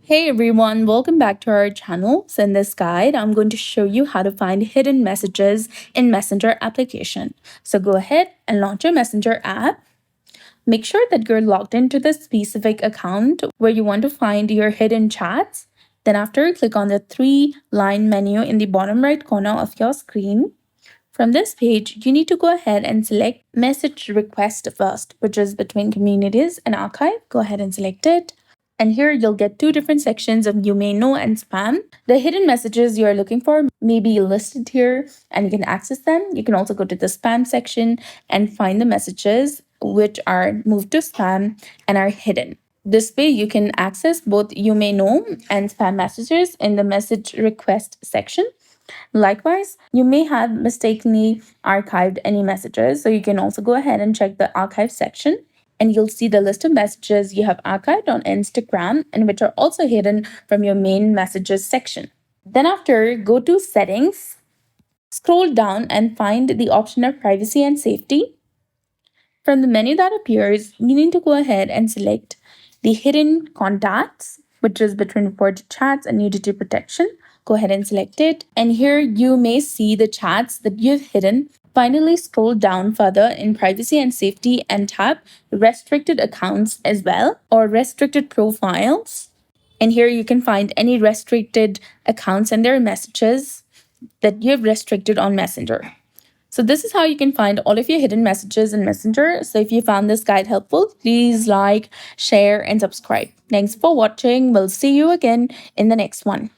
Hey everyone, welcome back to our channel. So in this guide, I'm going to show you how to find hidden messages in Messenger application. So go ahead and launch your Messenger app. Make sure that you're logged into the specific account where you want to find your hidden chats. Then after, click on the three-line menu in the bottom right corner of your screen. From this page, you need to go ahead and select Message Request first, which is between Communities and Archive. Go ahead and select it. And here you'll get two different sections of You May Know and Spam. The hidden messages you're looking for may be listed here and you can access them. You can also go to the Spam section and find the messages which are moved to spam and are hidden. This way, you can access both You May Know and Spam messages in the Message Request section. Likewise, you may have mistakenly archived any messages, so you can also go ahead and check the archive section and you'll see the list of messages you have archived on Instagram and which are also hidden from your main messages section. Then after, go to Settings, scroll down and find the option of Privacy and Safety. From the menu that appears, you need to go ahead and select the Hidden Contacts, which is between reported chats and nudity protection. Go ahead and select it. And here you may see the chats that you've hidden. Finally, scroll down further in Privacy and Safety and tap Restricted Accounts as well, or Restricted Profiles. And here you can find any restricted accounts and their messages that you've restricted on Messenger. So this is how you can find all of your hidden messages in Messenger. So if you found this guide helpful, please like, share, and subscribe. Thanks for watching. We'll see you again in the next one.